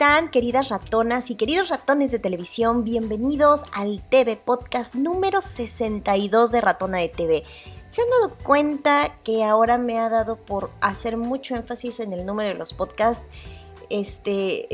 están, queridas ratonas y queridos ratones de televisión? Bienvenidos al TV Podcast número 62 de Ratona de TV. ¿Se han dado cuenta que ahora me ha dado por hacer mucho énfasis en el número de los podcasts?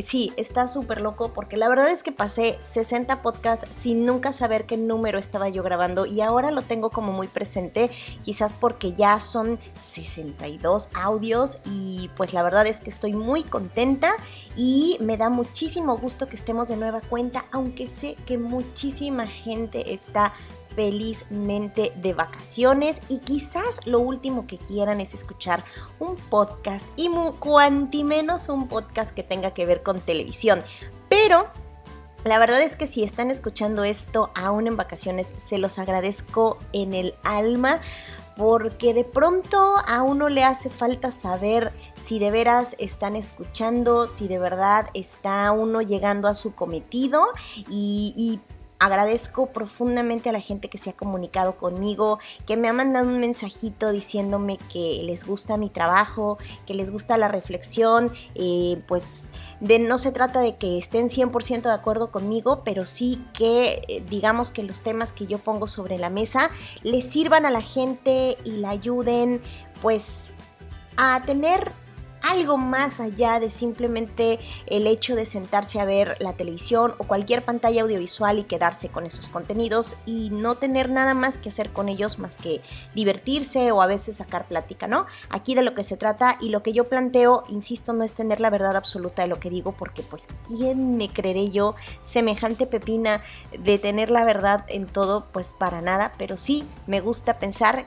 Sí, está súper loco porque la verdad es que pasé 60 podcasts sin nunca saber qué número estaba yo grabando y ahora lo tengo como muy presente, quizás porque ya son 62 audios y pues la verdad es que estoy muy contenta y me da muchísimo gusto que estemos de nueva cuenta, aunque sé que muchísima gente está felizmente de vacaciones y quizás lo último que quieran es escuchar un podcast y cuanti menos un podcast que tenga que ver con televisión. Pero la verdad es que si están escuchando esto aún en vacaciones, se los agradezco en el alma, porque de pronto a uno le hace falta saber si de veras están escuchando, si de verdad está uno llegando a su cometido y agradezco profundamente a la gente que se ha comunicado conmigo, que me ha mandado un mensajito diciéndome que les gusta mi trabajo, que les gusta la reflexión, pues no se trata de que estén 100% de acuerdo conmigo, pero sí que digamos que los temas que yo pongo sobre la mesa les sirvan a la gente y la ayuden pues a tener algo más allá de simplemente el hecho de sentarse a ver la televisión o cualquier pantalla audiovisual y quedarse con esos contenidos y no tener nada más que hacer con ellos más que divertirse o a veces sacar plática, ¿no? Aquí de lo que se trata y lo que yo planteo, insisto, no es tener la verdad absoluta de lo que digo, porque pues ¿quién me creeré yo semejante pepina de tener la verdad en todo? Pues para nada, pero sí me gusta pensar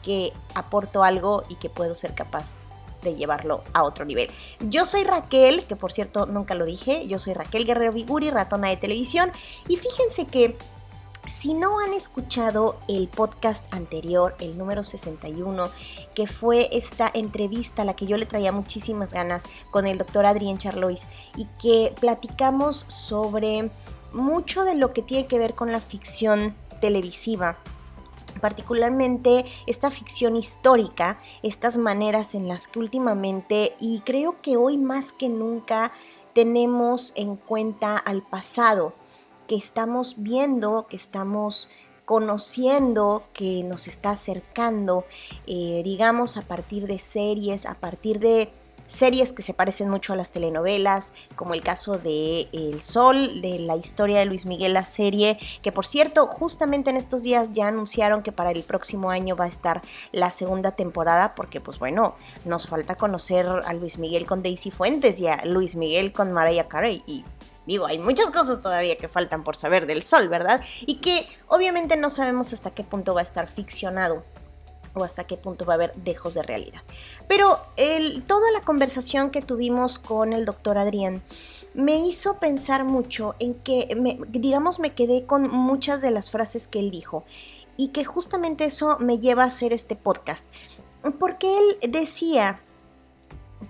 que aporto algo y que puedo ser capaz de llevarlo a otro nivel. Yo soy Raquel, que por cierto nunca lo dije, yo soy Raquel Guerrero Viguri, ratona de televisión, y fíjense que si no han escuchado el podcast anterior, el número 61, que fue esta entrevista a la que yo le traía muchísimas ganas con el doctor Adrián Charlois y que platicamos sobre mucho de lo que tiene que ver con la ficción televisiva, particularmente esta ficción histórica, estas maneras en las que últimamente, y creo que hoy más que nunca, tenemos en cuenta al pasado, que estamos viendo, que estamos conociendo, que nos está acercando, digamos a partir de series, a partir de series que se parecen mucho a las telenovelas, como el caso de El Sol, de la historia de Luis Miguel, la serie, que por cierto, justamente en estos días ya anunciaron que para el próximo año va a estar la segunda temporada, porque pues bueno, nos falta conocer a Luis Miguel con Daisy Fuentes y a Luis Miguel con Mariah Carey y digo, hay muchas cosas todavía que faltan por saber del Sol, ¿verdad? Y que obviamente no sabemos hasta qué punto va a estar ficcionado o hasta qué punto va a haber dejos de realidad. Pero toda la conversación que tuvimos con el doctor Adrián me hizo pensar mucho en que, me quedé con muchas de las frases que él dijo y que justamente eso me lleva a hacer este podcast. Porque él decía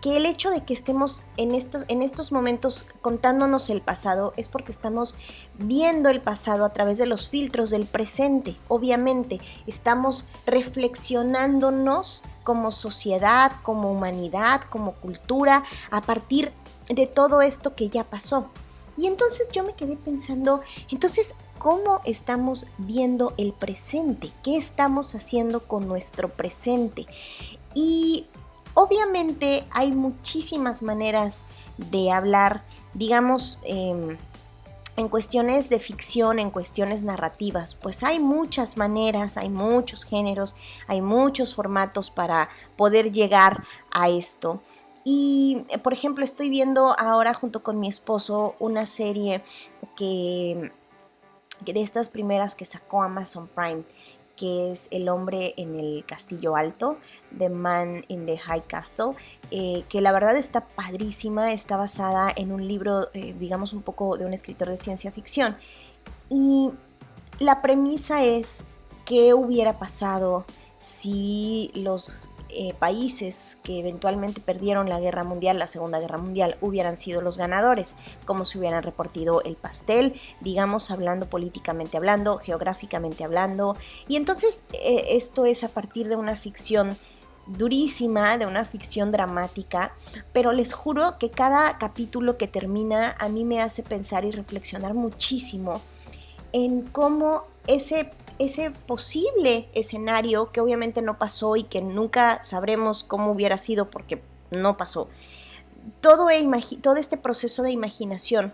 que el hecho de que estemos en estos momentos contándonos el pasado es porque estamos viendo el pasado a través de los filtros del presente. Obviamente, estamos reflexionándonos como sociedad, como humanidad, como cultura, a partir de todo esto que ya pasó. Y entonces yo me quedé pensando, entonces, ¿cómo estamos viendo el presente? ¿Qué estamos haciendo con nuestro presente? Y obviamente hay muchísimas maneras de hablar, digamos, en cuestiones de ficción, en cuestiones narrativas, pues hay muchas maneras, hay muchos géneros, hay muchos formatos para poder llegar a esto. Y, por ejemplo, estoy viendo ahora junto con mi esposo una serie que de estas primeras que sacó Amazon Prime, que es El hombre en el castillo alto, The Man in the High Castle, que la verdad está padrísima, está basada en un libro, digamos un poco de un escritor de ciencia ficción. Y la premisa es qué hubiera pasado si los países que eventualmente perdieron la guerra mundial, la Segunda Guerra Mundial, hubieran sido los ganadores, cómo se hubieran repartido el pastel, digamos, hablando políticamente hablando, geográficamente hablando. Y entonces esto es a partir de una ficción durísima, de una ficción dramática, pero les juro que cada capítulo que termina a mí me hace pensar y reflexionar muchísimo en cómo ese posible escenario, que obviamente no pasó y que nunca sabremos cómo hubiera sido porque no pasó, todo este proceso de imaginación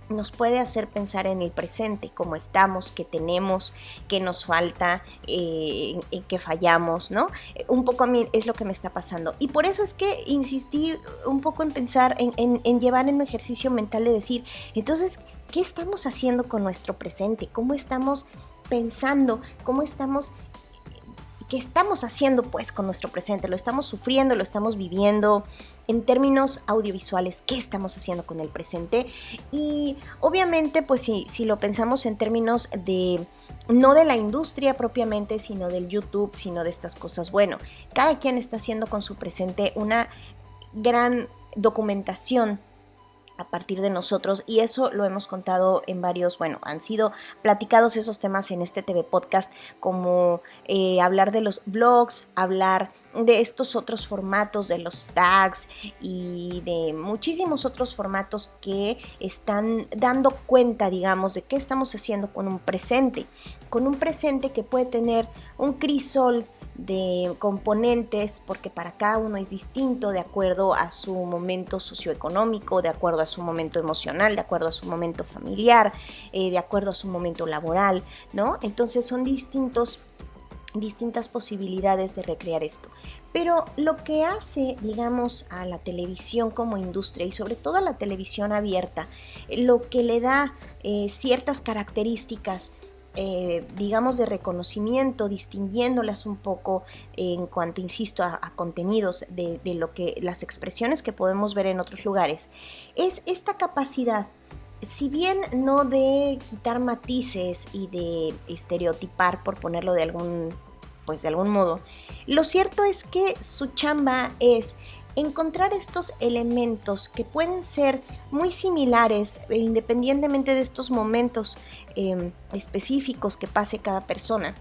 nos puede hacer pensar en el presente, cómo estamos, qué tenemos, qué nos falta, en qué fallamos, ¿no? Un poco a mí es lo que me está pasando. Y por eso es que insistí un poco en pensar, en llevar en un ejercicio mental de decir, entonces, ¿qué estamos haciendo con nuestro presente? ¿Cómo estamos pensando? ¿Qué estamos haciendo pues con nuestro presente? ¿Lo estamos sufriendo? ¿Lo estamos viviendo? En términos audiovisuales, ¿qué estamos haciendo con el presente? Y obviamente pues si lo pensamos en términos de, no de la industria propiamente, sino del YouTube, sino de estas cosas, bueno, cada quien está haciendo con su presente una gran documentación a partir de nosotros, y eso lo hemos contado en varios, bueno, han sido platicados esos temas en este TV Podcast, como hablar de los blogs, hablar de estos otros formatos, de los tags y de muchísimos otros formatos que están dando cuenta, digamos, de qué estamos haciendo con un presente que puede tener un crisol de componentes, porque para cada uno es distinto de acuerdo a su momento socioeconómico, de acuerdo a su momento emocional, de acuerdo a su momento familiar, de acuerdo a su momento laboral, ¿no? Entonces son distintas posibilidades de recrear esto. Pero lo que hace, digamos, a la televisión como industria y sobre todo a la televisión abierta, lo que le da ciertas características, digamos, de reconocimiento, distinguiéndolas un poco en cuanto, insisto, a contenidos de lo que las expresiones que podemos ver en otros lugares, es esta capacidad, si bien no de quitar matices y de estereotipar, por ponerlo de algún modo, lo cierto es que su chamba es encontrar estos elementos que pueden ser muy similares independientemente de estos momentos específicos que pase cada persona.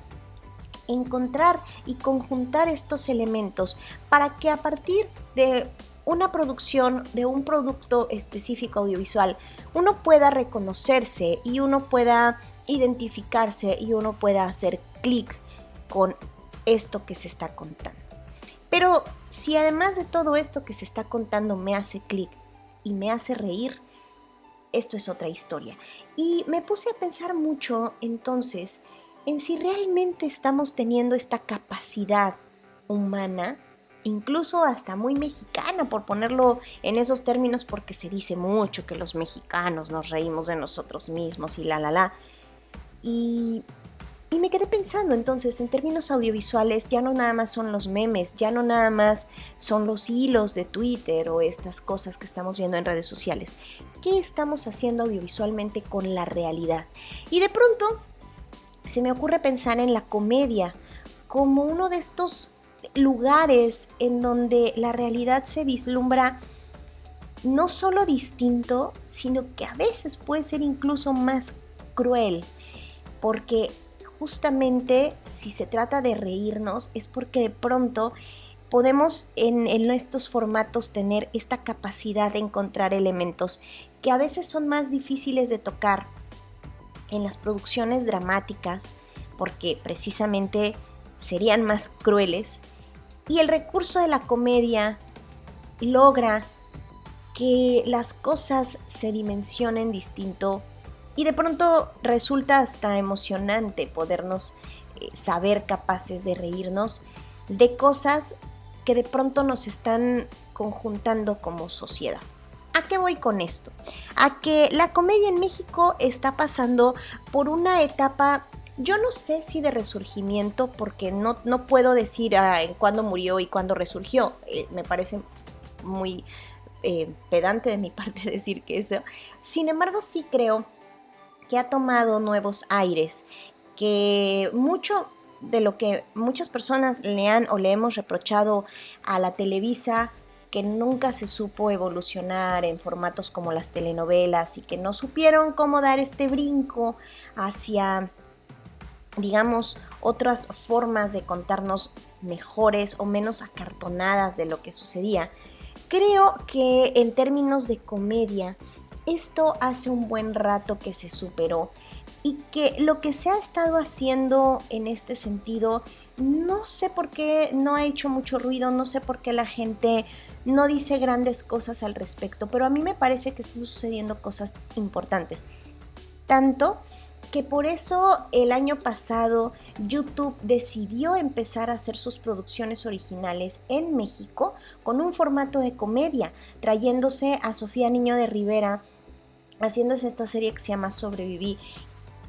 Encontrar y conjuntar estos elementos para que a partir de una producción, de un producto específico audiovisual, uno pueda reconocerse y uno pueda identificarse y uno pueda hacer clic con esto que se está contando. Pero si además de todo esto que se está contando me hace clic y me hace reír, esto es otra historia. Y me puse a pensar mucho entonces en si realmente estamos teniendo esta capacidad humana, incluso hasta muy mexicana, por ponerlo en esos términos, porque se dice mucho que los mexicanos nos reímos de nosotros mismos y Y me quedé pensando entonces, en términos audiovisuales, ya no nada más son los memes, ya no nada más son los hilos de Twitter o estas cosas que estamos viendo en redes sociales. ¿Qué estamos haciendo audiovisualmente con la realidad? Y de pronto se me ocurre pensar en la comedia como uno de estos lugares en donde la realidad se vislumbra no solo distinto, sino que a veces puede ser incluso más cruel, porque justamente si se trata de reírnos es porque de pronto podemos en estos formatos tener esta capacidad de encontrar elementos que a veces son más difíciles de tocar en las producciones dramáticas, porque precisamente serían más crueles, y el recurso de la comedia logra que las cosas se dimensionen distinto. Y de pronto resulta hasta emocionante podernos saber capaces de reírnos de cosas que de pronto nos están conjuntando como sociedad. ¿A qué voy con esto? A que la comedia en México está pasando por una etapa, yo no sé si de resurgimiento, porque no puedo decir en cuándo murió y cuándo resurgió. Me parece muy pedante de mi parte decir que eso. Sin embargo, sí creo que ha tomado nuevos aires, que mucho de lo que muchas personas le han o le hemos reprochado a la Televisa, que nunca se supo evolucionar en formatos como las telenovelas y que no supieron cómo dar este brinco hacia digamos, otras formas de contarnos mejores o menos acartonadas de lo que sucedía. Creo que en términos de comedia, esto hace un buen rato que se superó y que lo que se ha estado haciendo en este sentido, no sé por qué no ha hecho mucho ruido, no sé por qué la gente no dice grandes cosas al respecto, pero a mí me parece que están sucediendo cosas importantes. Tanto que por eso el año pasado YouTube decidió empezar a hacer sus producciones originales en México con un formato de comedia, trayéndose a Sofía Niño de Rivera, haciéndose esta serie que se llama Sobreviví,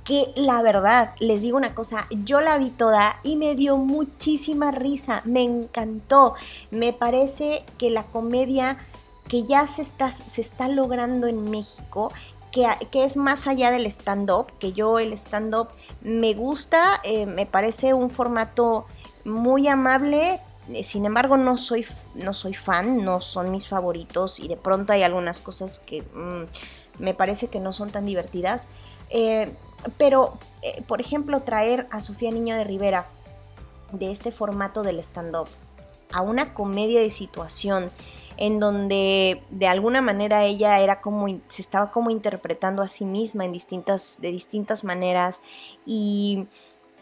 que la verdad, les digo una cosa, yo la vi toda y me dio muchísima risa, me encantó. Me parece que la comedia que ya se está logrando en México, que es más allá del stand-up, que yo el stand-up me gusta, me parece un formato muy amable. Sin embargo, no soy fan, no son mis favoritos y de pronto hay algunas cosas que me parece que no son tan divertidas. Pero, por ejemplo, traer a Sofía Niño de Rivera de este formato del stand-up a una comedia de situación en donde de alguna manera ella se estaba como interpretando a sí misma de distintas maneras, y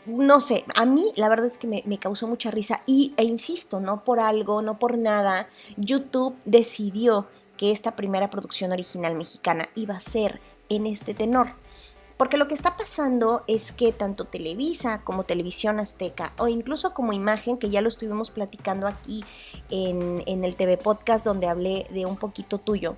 no sé, a mí la verdad es que me causó mucha risa e insisto, no por algo, no por nada, YouTube decidió que esta primera producción original mexicana iba a ser en este tenor. Porque lo que está pasando es que tanto Televisa como Televisión Azteca, o incluso como Imagen, que ya lo estuvimos platicando aquí en el TV Podcast donde hablé de Un Poquito Tuyo,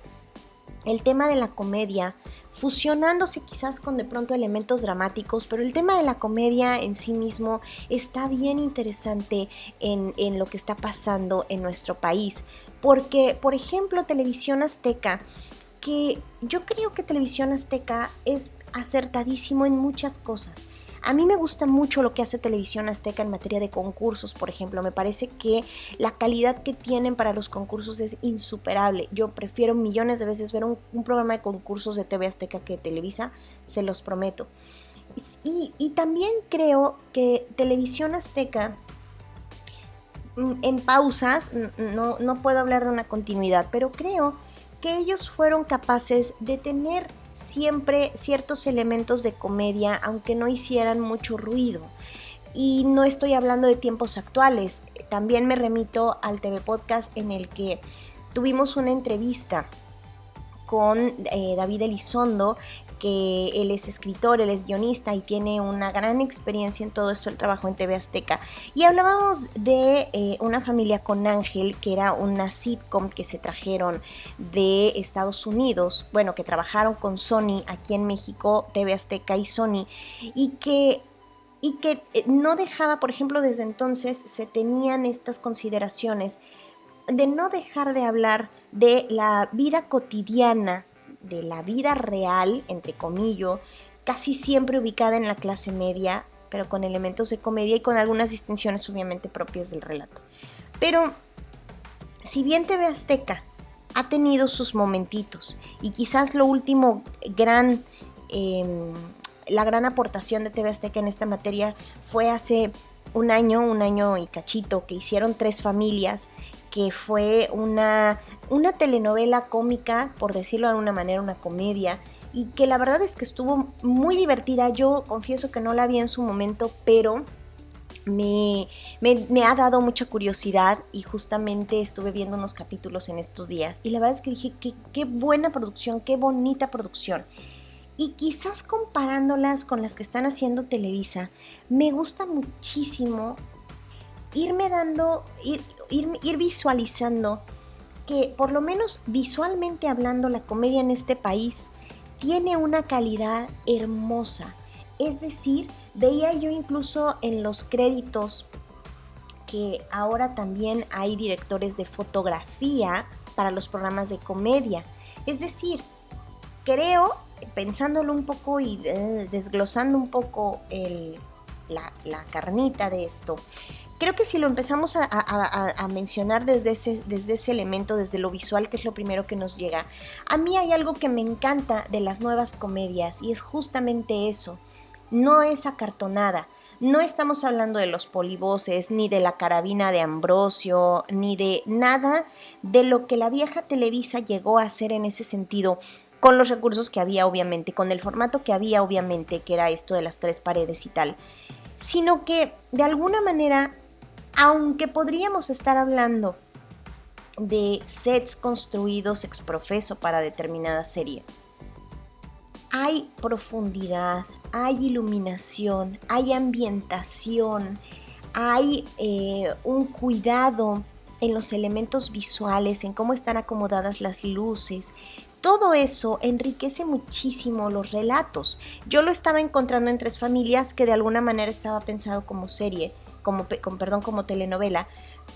el tema de la comedia, fusionándose quizás con de pronto elementos dramáticos, pero el tema de la comedia en sí mismo está bien interesante en lo que está pasando en nuestro país. Porque, por ejemplo, Televisión Azteca, que yo creo que Televisión Azteca es acertadísimo en muchas cosas. A mí me gusta mucho lo que hace Televisión Azteca en materia de concursos, por ejemplo. Me parece que la calidad que tienen para los concursos es insuperable. Yo prefiero millones de veces ver un programa de concursos de TV Azteca que de Televisa, se los prometo. Y también creo que Televisión Azteca, en pausas, no puedo hablar de una continuidad, pero creo que ellos fueron capaces de tener siempre ciertos elementos de comedia, aunque no hicieran mucho ruido. Y no estoy hablando de tiempos actuales, también me remito al TV Podcast en el que tuvimos una entrevista con David Elizondo, que él es escritor, él es guionista y tiene una gran experiencia en todo esto, el trabajo en TV Azteca. Y hablábamos de Una familia con Ángel, que era una sitcom que se trajeron de Estados Unidos, bueno, que trabajaron con Sony aquí en México, TV Azteca y Sony, y que no dejaba, por ejemplo, desde entonces se tenían estas consideraciones de no dejar de hablar de la vida cotidiana, de la vida real, entre comillas, casi siempre ubicada en la clase media, pero con elementos de comedia y con algunas distinciones obviamente propias del relato. Pero si bien TV Azteca ha tenido sus momentitos y quizás lo último la gran aportación de TV Azteca en esta materia fue hace un año y cachito, que hicieron Tres Familias, que fue una telenovela cómica, por decirlo de alguna manera, una comedia, y que la verdad es que estuvo muy divertida. Yo confieso que no la vi en su momento, pero me ha dado mucha curiosidad y justamente estuve viendo unos capítulos en estos días y la verdad es que dije qué buena producción, qué bonita producción. Y quizás comparándolas con las que están haciendo Televisa, me gusta muchísimo ir visualizando que, por lo menos visualmente hablando, la comedia en este país tiene una calidad hermosa. Es decir, veía yo incluso en los créditos que ahora también hay directores de fotografía para los programas de comedia. Es decir, creo, pensándolo un poco y desglosando un poco la carnita de esto, creo que si lo empezamos a mencionar desde ese elemento, desde lo visual, que es lo primero que nos llega, a mí hay algo que me encanta de las nuevas comedias y es justamente eso. No es acartonada, No estamos hablando de los polivoces, ni de la carabina de Ambrosio, ni de nada de lo que la vieja Televisa llegó a hacer en ese sentido, con los recursos que había obviamente, con el formato que había obviamente, que era esto de las 3 paredes y tal, sino que de alguna manera, aunque podríamos estar hablando de sets construidos ex profeso para determinada serie, hay profundidad, hay iluminación, hay ambientación, hay un cuidado en los elementos visuales, en cómo están acomodadas las luces. Todo eso enriquece muchísimo los relatos. Yo lo estaba encontrando en Tres Familias, que de alguna manera estaba pensado como serie, como telenovela.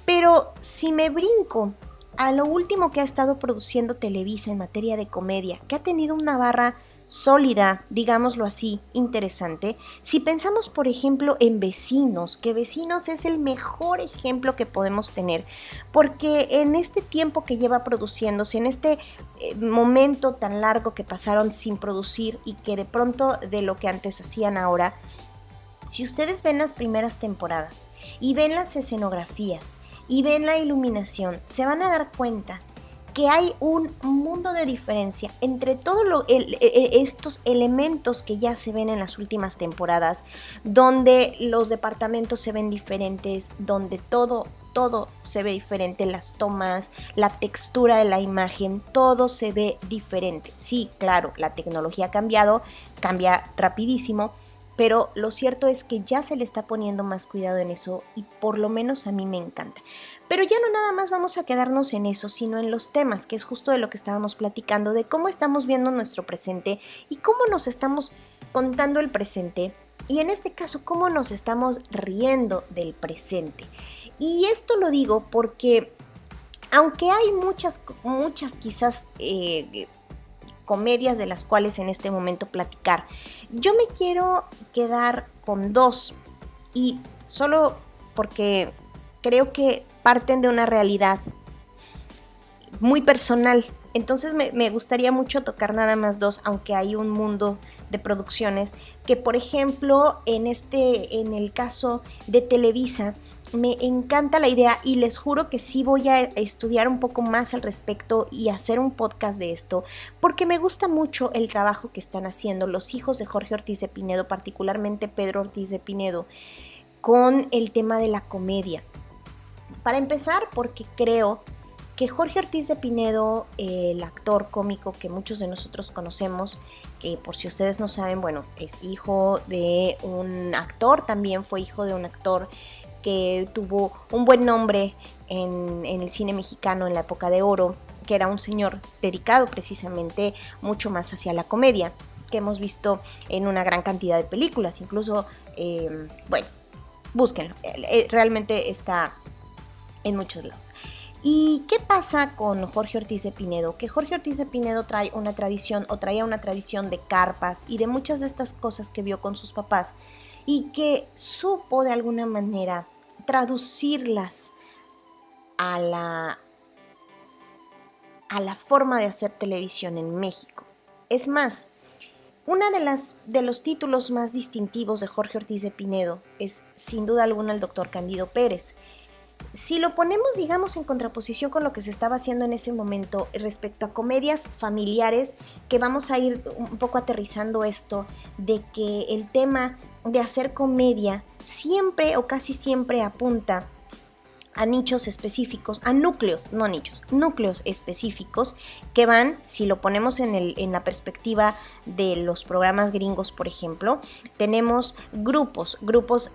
Pero si me brinco a lo último que ha estado produciendo Televisa en materia de comedia, que ha tenido una barra sólida, digámoslo así, interesante. Si pensamos, por ejemplo, en Vecinos, que Vecinos es el mejor ejemplo que podemos tener, porque en este tiempo que lleva produciéndose, en este momento tan largo que pasaron sin producir y que de pronto de lo que antes hacían ahora, si ustedes ven las primeras temporadas y ven las escenografías y ven la iluminación, se van a dar cuenta que hay un mundo de diferencia entre todos estos elementos que ya se ven en las últimas temporadas, donde los departamentos se ven diferentes, donde todo se ve diferente, las tomas, la textura de la imagen, todo se ve diferente. Sí, claro, la tecnología ha cambiado, cambia rapidísimo, pero lo cierto es que ya se le está poniendo más cuidado en eso y por lo menos a mí me encanta. Pero ya no nada más vamos a quedarnos en eso, sino en los temas, que es justo de lo que estábamos platicando, de cómo estamos viendo nuestro presente y cómo nos estamos contando el presente, y en este caso cómo nos estamos riendo del presente. Y esto lo digo porque aunque hay muchas quizás comedias de las cuales en este momento platicar, yo me quiero quedar con 2, y solo porque creo que parten de una realidad muy personal. Entonces me gustaría mucho tocar nada más 2, aunque hay un mundo de producciones que, por ejemplo, en el caso de Televisa, me encanta la idea y les juro que sí voy a estudiar un poco más al respecto y hacer un podcast de esto, porque me gusta mucho el trabajo que están haciendo los hijos de Jorge Ortiz de Pinedo, particularmente Pedro Ortiz de Pinedo, con el tema de la comedia. Para empezar, porque creo que Jorge Ortiz de Pinedo, el actor cómico que muchos de nosotros conocemos, que por si ustedes no saben, bueno, es hijo de un actor, también fue hijo de un actor que tuvo un buen nombre en el cine mexicano en la época de oro, que era un señor dedicado precisamente mucho más hacia la comedia, que hemos visto en una gran cantidad de películas, incluso, bueno, búsquenlo, realmente está en muchos lados. ¿Y qué pasa con Jorge Ortiz de Pinedo? Que Jorge Ortiz de Pinedo traía una tradición de carpas y de muchas de estas cosas que vio con sus papás y que supo de alguna manera traducirlas a la forma de hacer televisión en México. Es más, uno de los títulos más distintivos de Jorge Ortiz de Pinedo es sin duda alguna el Dr. Candido Pérez. Si lo ponemos, digamos, en contraposición con lo que se estaba haciendo en ese momento respecto a comedias familiares, que vamos a ir un poco aterrizando esto, de que el tema de hacer comedia siempre o casi siempre apunta a nichos específicos, a núcleos, no nichos, núcleos específicos que van, si lo ponemos en la perspectiva de los programas gringos, por ejemplo, tenemos grupos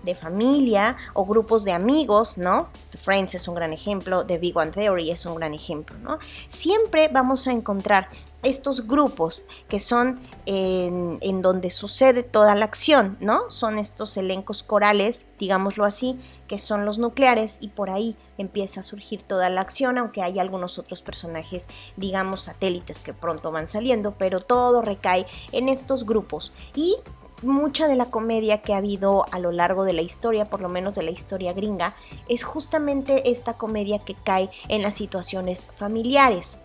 de familia o grupos de amigos, ¿no? Friends es un gran ejemplo, The Big Bang Theory es un gran ejemplo, ¿no? Siempre vamos a encontrar estos grupos que son en donde sucede toda la acción, ¿no? Son estos elencos corales, digámoslo así, que son los nucleares, y por ahí empieza a surgir toda la acción, aunque hay algunos otros personajes, digamos, satélites que pronto van saliendo, pero todo recae en estos grupos. Y mucha de la comedia que ha habido a lo largo de la historia, por lo menos de la historia gringa, es justamente esta comedia que cae en las situaciones familiares.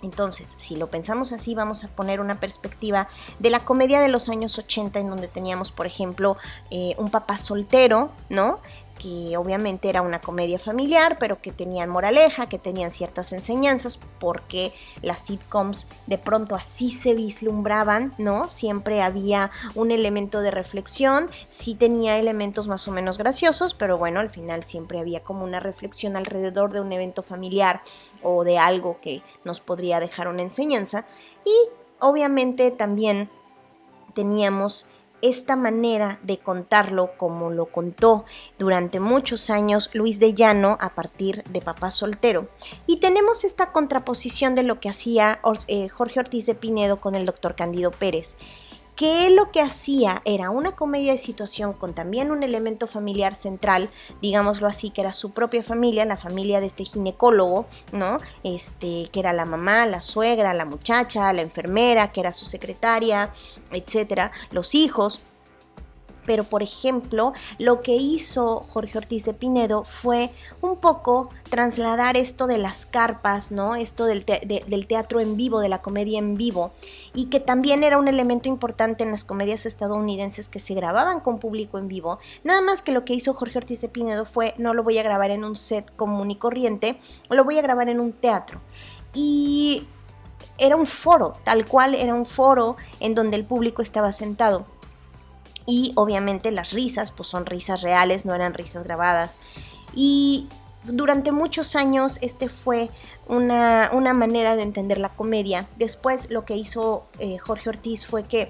Entonces, si lo pensamos así, vamos a poner una perspectiva de la comedia de los años 80, en donde teníamos, por ejemplo, un papá soltero, ¿no? Que obviamente era una comedia familiar, pero que tenían moraleja, que tenían ciertas enseñanzas, porque las sitcoms de pronto así se vislumbraban, ¿no? Siempre había un elemento de reflexión, sí tenía elementos más o menos graciosos, pero bueno, al final siempre había como una reflexión alrededor de un evento familiar o de algo que nos podría dejar una enseñanza. Y obviamente también teníamos esta manera de contarlo como lo contó durante muchos años Luis de Llano a partir de Papá Soltero. Y tenemos esta contraposición de lo que hacía Jorge Ortiz de Pinedo con el doctor Cándido Pérez, que él lo que hacía era una comedia de situación con también un elemento familiar central, digámoslo así, que era su propia familia, la familia de este ginecólogo, ¿no? Que era la mamá, la suegra, la muchacha, la enfermera, que era su secretaria, etcétera, los hijos. Pero, por ejemplo, lo que hizo Jorge Ortiz de Pinedo fue un poco trasladar esto de las carpas, ¿no? Esto del teatro en vivo, de la comedia en vivo, y que también era un elemento importante en las comedias estadounidenses que se grababan con público en vivo. Nada más que lo que hizo Jorge Ortiz de Pinedo fue: no lo voy a grabar en un set común y corriente, lo voy a grabar en un teatro. Y era un foro, tal cual era un foro en donde el público estaba sentado. Y obviamente las risas, pues son risas reales, no eran risas grabadas. Y durante muchos años fue una manera de entender la comedia. Después lo que hizo Jorge Ortiz fue que,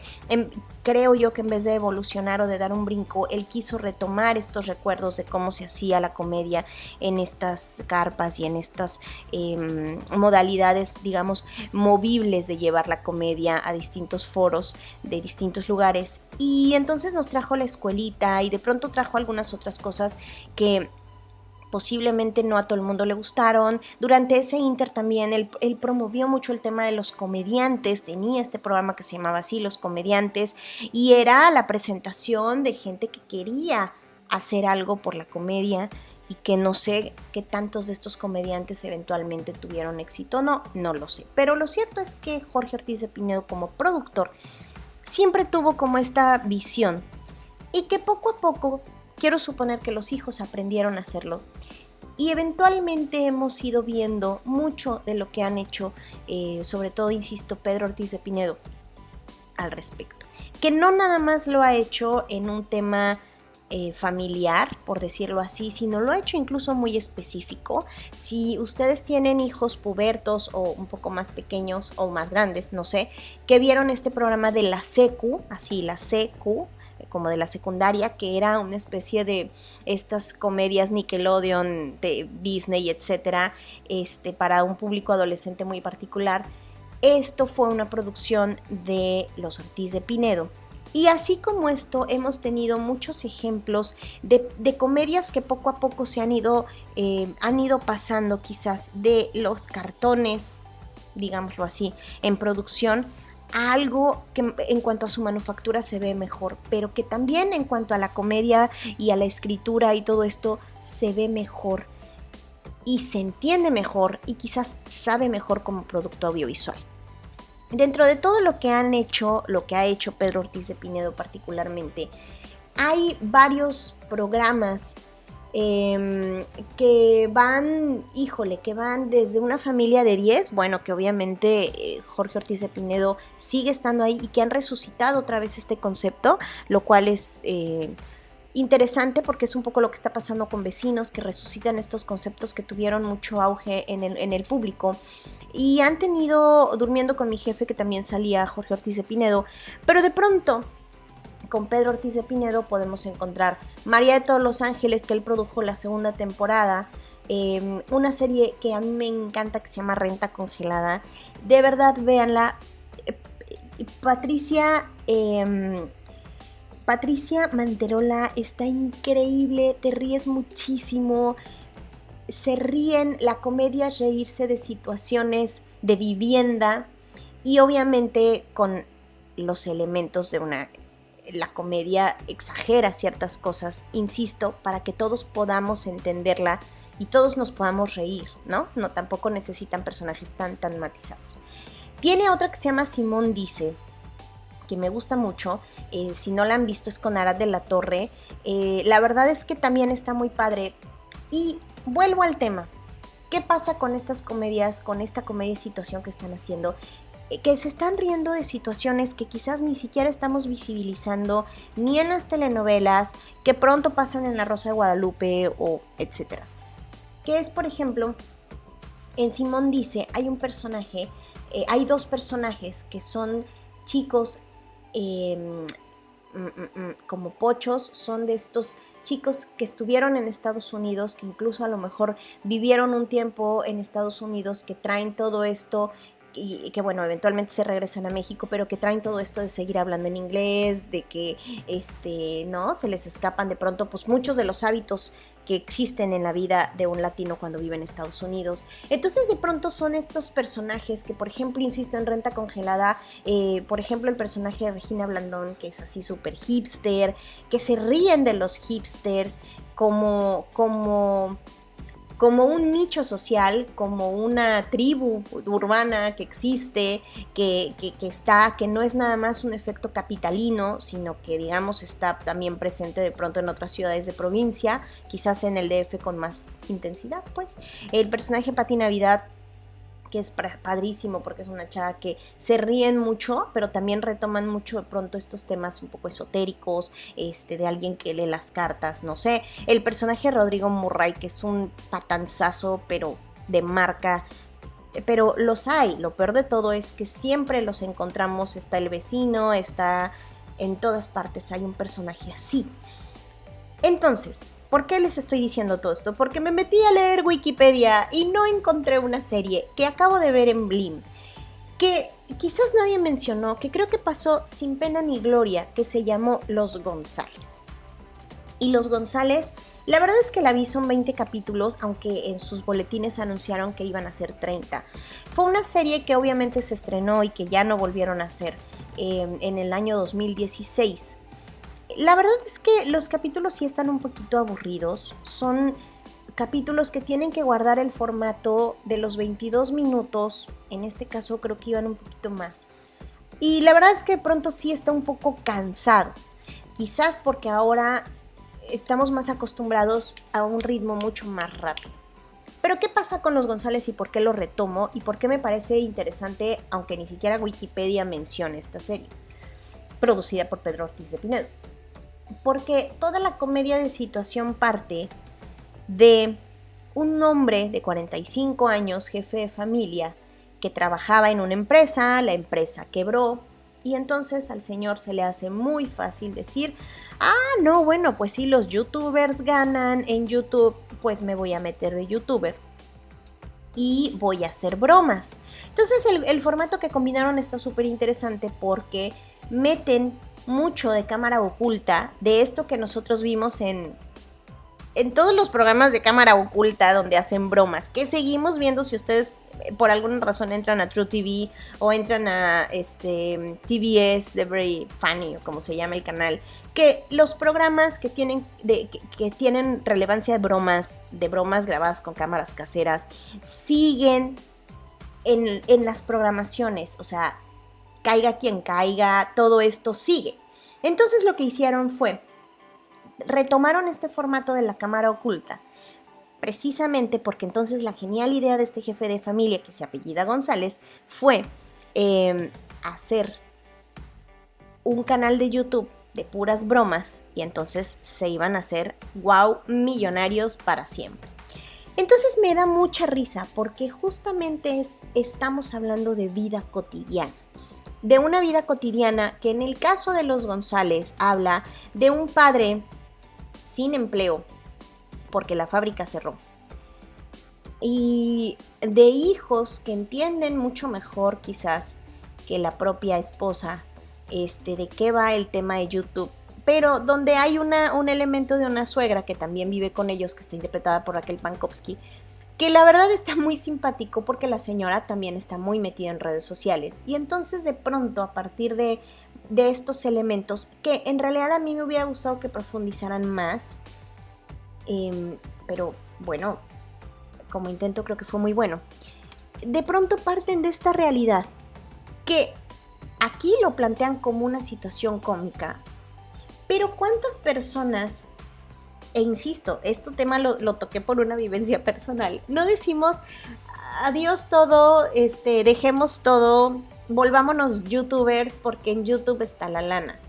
creo yo que en vez de evolucionar o de dar un brinco, él quiso retomar estos recuerdos de cómo se hacía la comedia en estas carpas y en estas modalidades, digamos, movibles de llevar la comedia a distintos foros de distintos lugares. Y entonces nos trajo la escuelita y de pronto trajo algunas otras cosas que posiblemente no a todo el mundo le gustaron. Durante ese inter también él promovió mucho el tema de los comediantes, tenía este programa que se llamaba así, Los Comediantes, y era la presentación de gente que quería hacer algo por la comedia, y que no sé qué tantos de estos comediantes eventualmente tuvieron éxito, no lo sé. Pero lo cierto es que Jorge Ortiz de Pinedo, como productor, siempre tuvo como esta visión, y que poco a poco, quiero suponer que los hijos aprendieron a hacerlo, y eventualmente hemos ido viendo mucho de lo que han hecho, sobre todo, insisto, Pedro Ortiz de Pinedo al respecto. Que no nada más lo ha hecho en un tema familiar, por decirlo así, sino lo ha hecho incluso muy específico. Si ustedes tienen hijos pubertos o un poco más pequeños o más grandes, no sé, que vieron este programa de la secu, así, la secu, como de la secundaria, que era una especie de estas comedias Nickelodeon, de Disney, etcétera, para un público adolescente muy particular. Esto fue una producción de los Ortiz de Pinedo. Y así como esto, hemos tenido muchos ejemplos de comedias que poco a poco se han ido pasando, quizás de los cartones, digámoslo así, en producción, a algo que en cuanto a su manufactura se ve mejor, pero que también en cuanto a la comedia y a la escritura y todo esto se ve mejor y se entiende mejor y quizás sabe mejor como producto audiovisual. Dentro de todo lo que han hecho, lo que ha hecho Pedro Ortiz de Pinedo particularmente, hay varios programas que van desde Una Familia de 10, bueno, que obviamente Jorge Ortiz de Pinedo sigue estando ahí y que han resucitado otra vez este concepto, lo cual es interesante porque es un poco lo que está pasando con Vecinos, que resucitan estos conceptos que tuvieron mucho auge en el público. Y han tenido Durmiendo con mi jefe, que también salía Jorge Ortiz de Pinedo, pero de pronto con Pedro Ortiz de Pinedo podemos encontrar María de todos los Ángeles, que él produjo la segunda temporada, una serie que a mí me encanta que se llama Renta Congelada. De verdad, véanla. Patricia Manterola está increíble, te ríes muchísimo, se ríen, la comedia es reírse de situaciones de vivienda y obviamente con los elementos de la comedia exagera ciertas cosas, insisto, para que todos podamos entenderla y todos nos podamos reír, ¿no? No, tampoco necesitan personajes tan matizados. Tiene otra que se llama Simón Dice, que me gusta mucho. Si no la han visto, es con Arad de la Torre. La verdad es que también está muy padre. Y vuelvo al tema. ¿Qué pasa con estas comedias, con esta comedia de situación que están haciendo? Que se están riendo de situaciones que quizás ni siquiera estamos visibilizando ni en las telenovelas, que pronto pasan en La Rosa de Guadalupe o etcétera. Que es, por ejemplo, en Simón Dice hay un personaje, hay dos personajes que son chicos como pochos, son de estos chicos que estuvieron en Estados Unidos, que incluso a lo mejor vivieron un tiempo en Estados Unidos, que traen todo esto y que bueno, eventualmente se regresan a México, pero que traen todo esto de seguir hablando en inglés, de que no, se les escapan de pronto pues muchos de los hábitos que existen en la vida de un latino cuando vive en Estados Unidos. Entonces de pronto son estos personajes que, por ejemplo, insisto, en Renta Congelada, por ejemplo el personaje de Regina Blandón, que es así súper hipster, que se ríen de los hipsters como un nicho social, como una tribu urbana que existe, que está, que no es nada más un efecto capitalino, sino que digamos está también presente de pronto en otras ciudades de provincia, quizás en el DF con más intensidad, pues. El personaje Pati Navidad, que es padrísimo porque es una chava que se ríen mucho, pero también retoman mucho de pronto estos temas un poco esotéricos, de alguien que lee las cartas, no sé. El personaje de Rodrigo Murray, que es un patanzazo, pero de marca, pero los hay. Lo peor de todo es que siempre los encontramos, está el vecino, está en todas partes, hay un personaje así. Entonces, ¿por qué les estoy diciendo todo esto? Porque me metí a leer Wikipedia y no encontré una serie que acabo de ver en Blim, que quizás nadie mencionó, que creo que pasó sin pena ni gloria, que se llamó Los González. Y Los González, la verdad es que la vi, son 20 capítulos, aunque en sus boletines anunciaron que iban a ser 30. Fue una serie que obviamente se estrenó y que ya no volvieron a hacer en el año 2016. La verdad es que los capítulos sí están un poquito aburridos. Son capítulos que tienen que guardar el formato de los 22 minutos. En este caso creo que iban un poquito más. Y la verdad es que de pronto sí está un poco cansado. Quizás porque ahora estamos más acostumbrados a un ritmo mucho más rápido. Pero ¿qué pasa con Los González y por qué lo retomo? Y por qué me parece interesante, aunque ni siquiera Wikipedia menciona esta serie. Producida por Pedro Ortiz de Pinedo. Porque toda la comedia de situación parte de un hombre de 45 años, jefe de familia, que trabajaba en una empresa, la empresa quebró, y entonces al señor se le hace muy fácil decir, no, bueno, pues si los youtubers ganan en YouTube, pues me voy a meter de youtuber y voy a hacer bromas. Entonces el formato que combinaron está súper interesante porque meten mucho de cámara oculta, de esto que nosotros vimos en todos los programas de cámara oculta donde hacen bromas, que seguimos viendo. Si ustedes por alguna razón entran a True TV o entran a TBS, The Very Funny, o como se llama el canal, que los programas que tienen relevancia de bromas grabadas con cámaras caseras, siguen en las programaciones, o sea, caiga quien caiga, todo esto sigue. Entonces lo que hicieron fue, retomaron este formato de la cámara oculta, precisamente porque entonces la genial idea de este jefe de familia, que se apellida González, fue hacer un canal de YouTube de puras bromas, y entonces se iban a hacer, millonarios para siempre. Entonces me da mucha risa porque justamente estamos hablando de vida cotidiana. De una vida cotidiana que en el caso de los González habla de un padre sin empleo porque la fábrica cerró, y de hijos que entienden mucho mejor quizás que la propia esposa de qué va el tema de YouTube, pero donde hay un elemento de una suegra que también vive con ellos, que está interpretada por Raquel Pankowski, que la verdad está muy simpático porque la señora también está muy metida en redes sociales. Y entonces de pronto, a partir de estos elementos, que en realidad a mí me hubiera gustado que profundizaran más, pero bueno, como intento creo que fue muy bueno. De pronto parten de esta realidad que aquí lo plantean como una situación cómica, pero ¿cuántas personas, e insisto, este tema lo toqué por una vivencia personal, no decimos adiós todo, dejemos todo, volvámonos youtubers porque en YouTube está la lana?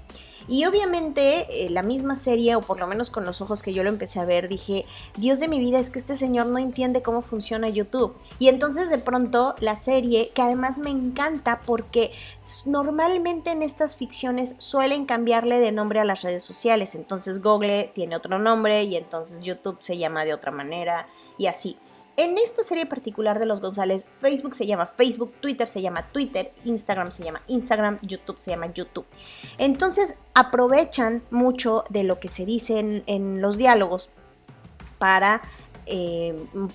Y obviamente la misma serie, o por lo menos con los ojos que yo lo empecé a ver, dije, Dios de mi vida, es que este señor no entiende cómo funciona YouTube. Y entonces de pronto la serie, que además me encanta porque normalmente en estas ficciones suelen cambiarle de nombre a las redes sociales. Entonces Google tiene otro nombre y entonces YouTube se llama de otra manera y así. En esta serie particular de los González, Facebook se llama Facebook, Twitter se llama Twitter, Instagram se llama Instagram, YouTube se llama YouTube. Entonces aprovechan mucho de lo que se dice en los diálogos para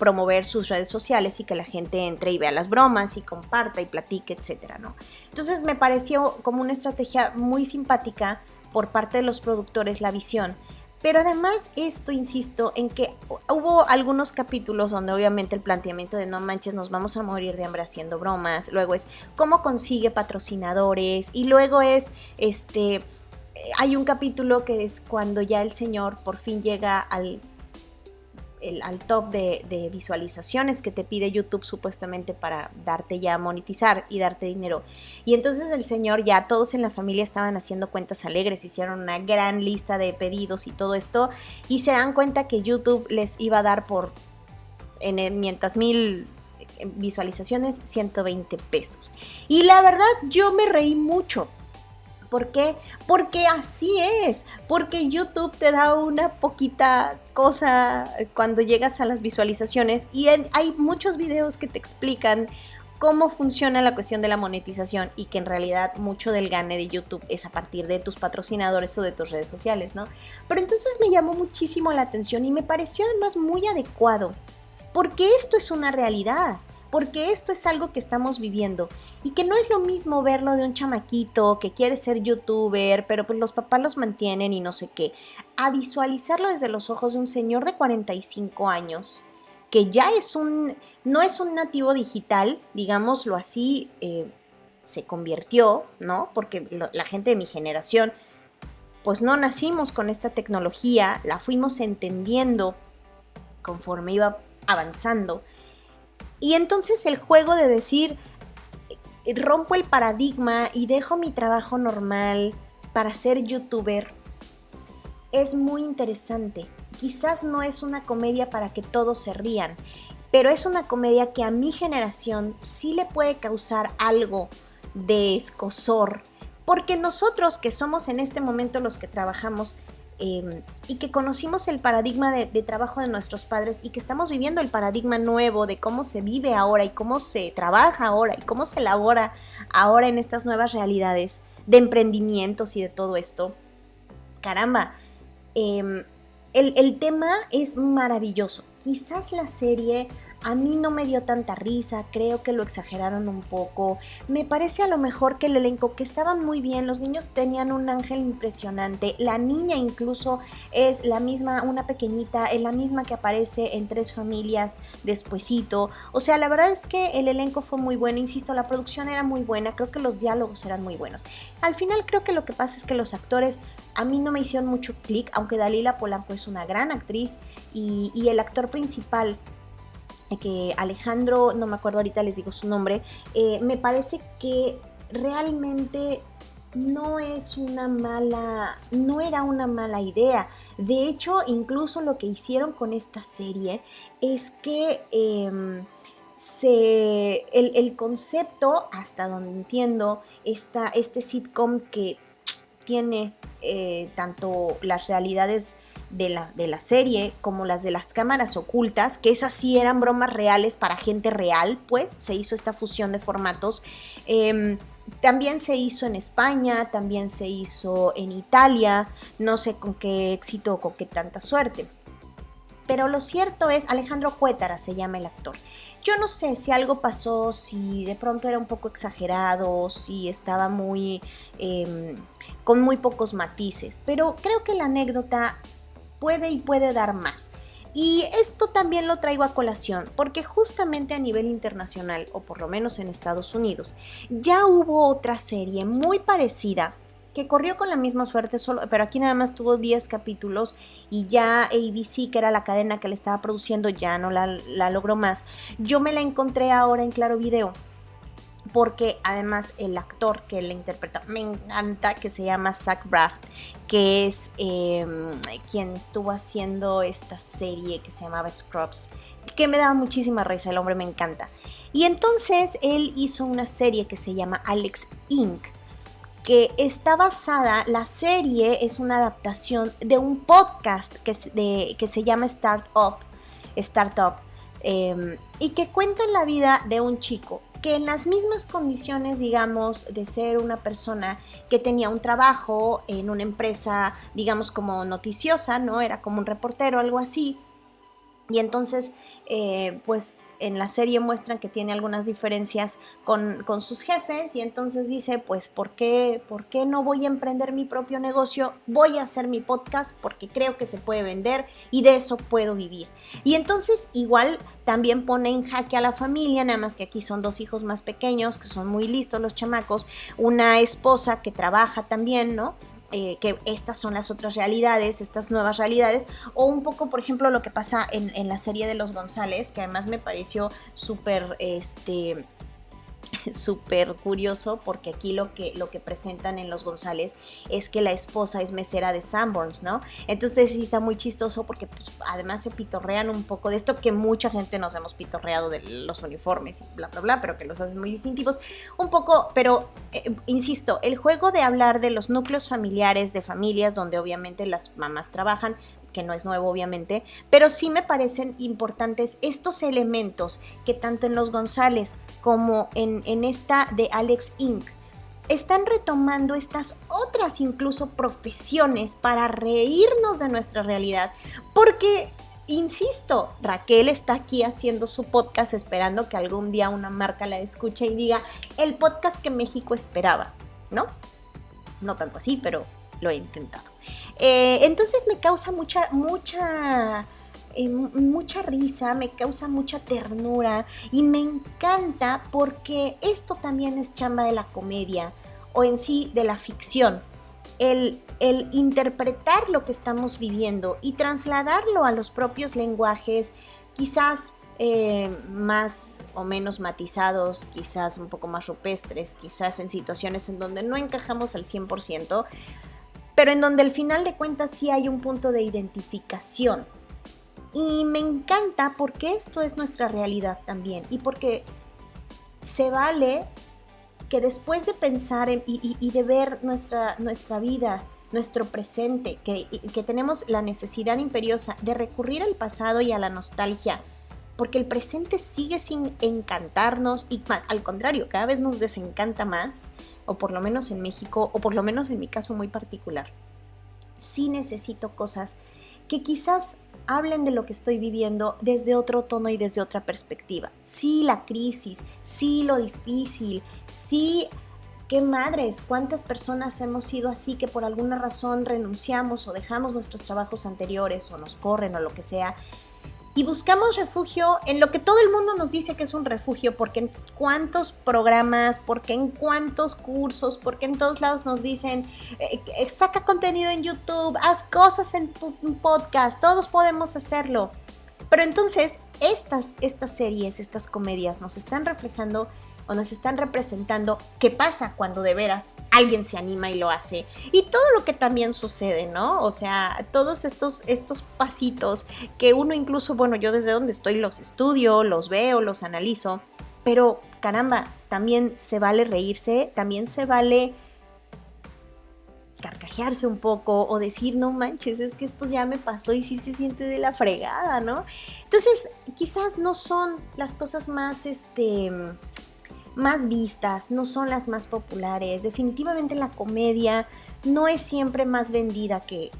promover sus redes sociales y que la gente entre y vea las bromas y comparta y platique, etcétera, ¿no? Entonces me pareció como una estrategia muy simpática por parte de los productores, la visión. Pero además esto, insisto, en que hubo algunos capítulos donde obviamente el planteamiento de no manches, nos vamos a morir de hambre haciendo bromas, luego es cómo consigue patrocinadores y luego es, hay un capítulo que es cuando ya el señor por fin llega al top de visualizaciones que te pide YouTube supuestamente para darte ya a monetizar y darte dinero. Y entonces el señor, ya todos en la familia estaban haciendo cuentas alegres, hicieron una gran lista de pedidos y todo esto, y se dan cuenta que YouTube les iba a dar por en 500,000 visualizaciones 120 pesos. Y la verdad yo me reí mucho. ¿Por qué? Porque así es, porque YouTube te da una poquita cosa cuando llegas a las visualizaciones y hay muchos videos que te explican cómo funciona la cuestión de la monetización y que en realidad mucho del gane de YouTube es a partir de tus patrocinadores o de tus redes sociales, ¿no? Pero entonces me llamó muchísimo la atención y me pareció además muy adecuado, porque esto es una realidad. Porque esto es algo que estamos viviendo y que no es lo mismo verlo de un chamaquito que quiere ser youtuber, pero pues los papás los mantienen y no sé qué, a visualizarlo desde los ojos de un señor de 45 años, que ya no es un nativo digital, digámoslo así, se convirtió, ¿no? Porque la gente de mi generación, pues no nacimos con esta tecnología, la fuimos entendiendo conforme iba avanzando. Y entonces el juego de decir, rompo el paradigma y dejo mi trabajo normal para ser youtuber, es muy interesante. Quizás no es una comedia para que todos se rían, pero es una comedia que a mi generación sí le puede causar algo de escozor, porque nosotros que somos en este momento los que trabajamos, y que conocimos el paradigma de trabajo de nuestros padres y que estamos viviendo el paradigma nuevo de cómo se vive ahora y cómo se trabaja ahora y cómo se elabora ahora en estas nuevas realidades de emprendimientos y de todo esto. Caramba, el tema es maravilloso. Quizás la serie a mí no me dio tanta risa, creo que lo exageraron un poco. Me parece a lo mejor que el elenco, que estaban muy bien, los niños tenían un ángel impresionante, la niña incluso es la misma, una pequeñita, es la misma que aparece en Tres Familias despuesito. O sea, la verdad es que el elenco fue muy bueno, insisto, la producción era muy buena, creo que los diálogos eran muy buenos. Al final creo que lo que pasa es que los actores a mí no me hicieron mucho clic, aunque Dalila Polanco es una gran actriz y el actor principal, que Alejandro, no me acuerdo ahorita, les digo su nombre, me parece que realmente no era una mala idea. De hecho, incluso lo que hicieron con esta serie es que el concepto, hasta donde entiendo, este sitcom que tiene tanto las realidades de la serie como las de las cámaras ocultas, que esas sí eran bromas reales para gente real, pues se hizo esta fusión de formatos. También se hizo en España, también se hizo en Italia, no sé con qué éxito o con qué tanta suerte. Pero lo cierto es, Alejandro Cuétara se llama el actor. Yo no sé si algo pasó, si de pronto era un poco exagerado, si estaba muy con muy pocos matices, pero creo que la anécdota puede dar más. Y esto también lo traigo a colación porque justamente a nivel internacional, o por lo menos en Estados Unidos, ya hubo otra serie muy parecida que corrió con la misma suerte, pero aquí nada más tuvo 10 capítulos y ya ABC, que era la cadena que le estaba produciendo, ya no la logró más. Yo me la encontré ahora en Claro Video, porque además el actor que la interpreta me encanta, que se llama Zach Braff, que es quien estuvo haciendo esta serie que se llamaba Scrubs, que me daba muchísima risa, el hombre me encanta. Y entonces él hizo una serie que se llama Alex Inc., que está basada, la serie es una adaptación de un podcast que se llama Startup, y que cuenta la vida de un chico que en las mismas condiciones, digamos, de ser una persona que tenía un trabajo en una empresa, digamos, como noticiosa, ¿no? Era como un reportero, algo así. Y entonces, pues en la serie muestran que tiene algunas diferencias con sus jefes y entonces dice, pues, ¿por qué no voy a emprender mi propio negocio? Voy a hacer mi podcast porque creo que se puede vender y de eso puedo vivir. Y entonces igual también pone en jaque a la familia, nada más que aquí son 2 hijos más pequeños, que son muy listos los chamacos, una esposa que trabaja también, ¿no? Que estas son las otras realidades, estas nuevas realidades, o un poco, por ejemplo, lo que pasa en la serie de Los González, que además me pareció súper súper curioso, porque aquí lo que presentan en Los González es que la esposa es mesera de Sanborns, ¿no? Entonces sí está muy chistoso porque pues, además se pitorrean un poco de esto que mucha gente nos hemos pitorreado de los uniformes y bla bla bla, pero que los hacen muy distintivos un poco, pero insisto, el juego de hablar de los núcleos familiares, de familias donde obviamente las mamás trabajan, que no es nuevo obviamente, pero sí me parecen importantes estos elementos que tanto en Los González como en esta de Alex Inc. están retomando estas otras incluso profesiones para reírnos de nuestra realidad, porque insisto, Raquel está aquí haciendo su podcast esperando que algún día una marca la escuche y diga el podcast que México esperaba, ¿no? No tanto así, pero lo he intentado. Entonces me causa mucha risa, me causa mucha ternura y me encanta porque esto también es chamba de la comedia o en sí de la ficción. El interpretar lo que estamos viviendo y trasladarlo a los propios lenguajes, quizás más o menos matizados, quizás un poco más rupestres, quizás en situaciones en donde no encajamos al 100%, pero en donde al final de cuentas sí hay un punto de identificación. Y me encanta porque esto es nuestra realidad también y porque se vale que después de pensar y de ver nuestra vida, nuestro presente, que tenemos la necesidad imperiosa de recurrir al pasado y a la nostalgia, porque el presente sigue sin encantarnos y al contrario, cada vez nos desencanta más, o por lo menos en México, o por lo menos en mi caso muy particular. Sí necesito cosas que quizás hablen de lo que estoy viviendo desde otro tono y desde otra perspectiva. Sí, la crisis, sí, lo difícil, sí, qué madres, cuántas personas hemos sido así que por alguna razón renunciamos o dejamos nuestros trabajos anteriores o nos corren o lo que sea y buscamos refugio en lo que todo el mundo nos dice que es un refugio, porque en cuántos programas, porque en cuántos cursos, porque en todos lados nos dicen saca contenido en YouTube, haz cosas en tu podcast, todos podemos hacerlo. Pero entonces estas series, estas comedias nos están reflejando o nos están representando qué pasa cuando de veras alguien se anima y lo hace. Y todo lo que también sucede, ¿no? O sea, todos estos pasitos que uno incluso, bueno, yo desde donde estoy los estudio, los veo, los analizo, pero caramba, también se vale reírse, también se vale carcajearse un poco o decir, no manches, es que esto ya me pasó y sí se siente de la fregada, ¿no? Entonces, quizás no son las cosas más, más vistas, no son las más populares. Definitivamente la comedia no es siempre más vendida que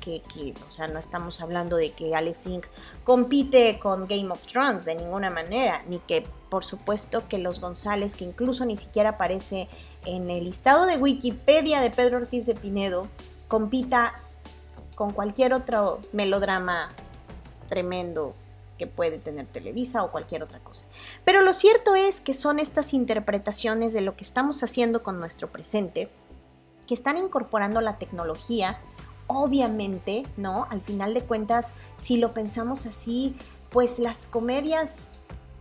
o sea, no estamos hablando de que Alex Inc. compite con Game of Thrones de ninguna manera, ni que por supuesto que Los González, que incluso ni siquiera aparece en el listado de Wikipedia de Pedro Ortiz de Pinedo, compita con cualquier otro melodrama tremendo que puede tener Televisa o cualquier otra cosa. Pero lo cierto es que son estas interpretaciones de lo que estamos haciendo con nuestro presente, que están incorporando la tecnología, obviamente, ¿no? Al final de cuentas, si lo pensamos así, pues las comedias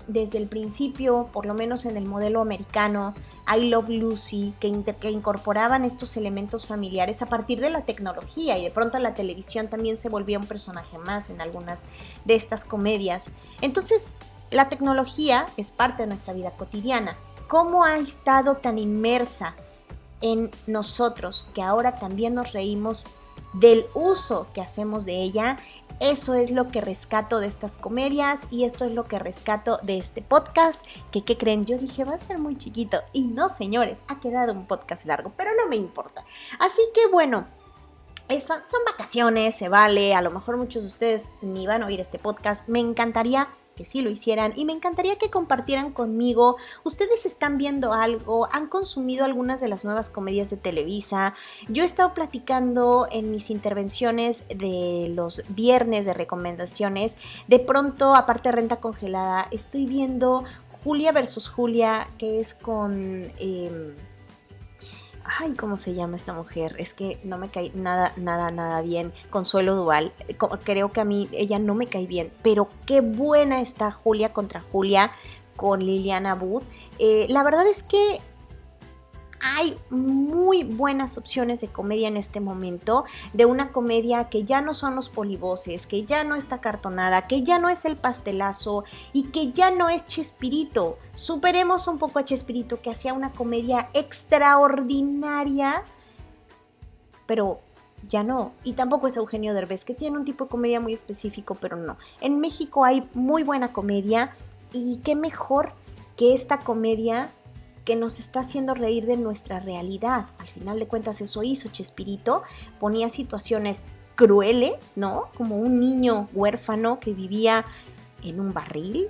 desde el principio, por lo menos en el modelo americano, I Love Lucy, que incorporaban estos elementos familiares a partir de la tecnología, y de pronto la televisión también se volvía un personaje más en algunas de estas comedias. Entonces, la tecnología es parte de nuestra vida cotidiana. ¿Cómo ha estado tan inmersa en nosotros que ahora también nos reímos del uso que hacemos de ella? Eso es lo que rescato de estas comedias y esto es lo que rescato de este podcast, que ¿qué creen? Yo dije va a ser muy chiquito y no, señores, ha quedado un podcast largo, pero no me importa. Así que bueno, son vacaciones, se vale, a lo mejor muchos de ustedes ni van a oír este podcast, me encantaría que sí lo hicieran y me encantaría que compartieran conmigo. ¿Ustedes están viendo algo? ¿Han consumido algunas de las nuevas comedias de Televisa? Yo he estado platicando en mis intervenciones de los viernes de recomendaciones. De pronto, aparte de Renta Congelada, estoy viendo Julia versus Julia, que es con... Ay, ¿cómo se llama esta mujer? Es que no me cae nada bien. Consuelo Duval. Creo que a mí ella no me cae bien. Pero qué buena está Julia contra Julia con Liliana Wood. La verdad es que hay muy buenas opciones de comedia en este momento, de una comedia que ya no son los polivoces, que ya no está cartonada, que ya no es el pastelazo y que ya no es Chespirito. Superemos un poco a Chespirito, que hacía una comedia extraordinaria, pero ya no. Y tampoco es Eugenio Derbez, que tiene un tipo de comedia muy específico, pero no. En México hay muy buena comedia y qué mejor que esta comedia que nos está haciendo reír de nuestra realidad. Al final de cuentas eso hizo Chespirito, ponía situaciones crueles, ¿no? Como un niño huérfano que vivía en un barril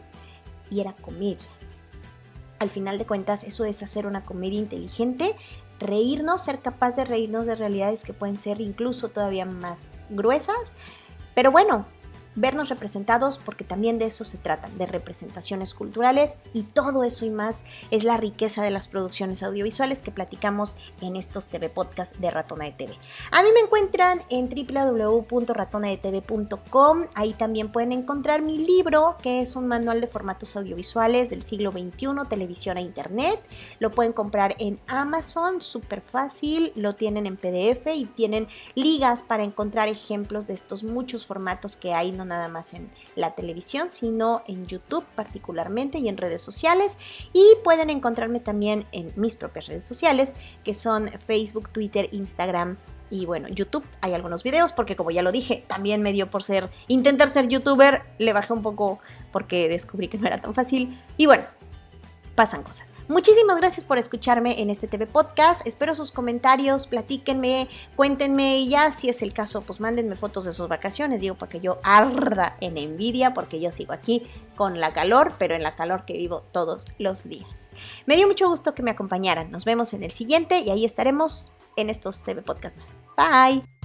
y era comedia. Al final de cuentas eso es hacer una comedia inteligente, reírnos, ser capaz de reírnos de realidades que pueden ser incluso todavía más gruesas, pero bueno, vernos representados, porque también de eso se trata, de representaciones culturales, y todo eso y más es la riqueza de las producciones audiovisuales que platicamos en estos TV Podcasts de Ratona de TV. A mí me encuentran en www.ratonadetv.com, ahí también pueden encontrar mi libro, que es un manual de formatos audiovisuales del siglo XXI, televisión e internet. Lo pueden comprar en Amazon, súper fácil, lo tienen en PDF y tienen ligas para encontrar ejemplos de estos muchos formatos que hay, no nada más en la televisión, sino en YouTube particularmente y en redes sociales. Y pueden encontrarme también en mis propias redes sociales, que son Facebook, Twitter, Instagram y bueno, YouTube. Hay algunos videos porque, como ya lo dije, también me dio por intentar ser youtuber. Le bajé un poco porque descubrí que no era tan fácil y bueno, pasan cosas. Muchísimas gracias por escucharme en este TV Podcast. Espero sus comentarios, platíquenme, cuéntenme y ya, si es el caso, pues mándenme fotos de sus vacaciones. Digo, para que yo arda en envidia, porque yo sigo aquí con la calor, pero en la calor que vivo todos los días. Me dio mucho gusto que me acompañaran. Nos vemos en el siguiente y ahí estaremos en estos TV Podcast más. Bye.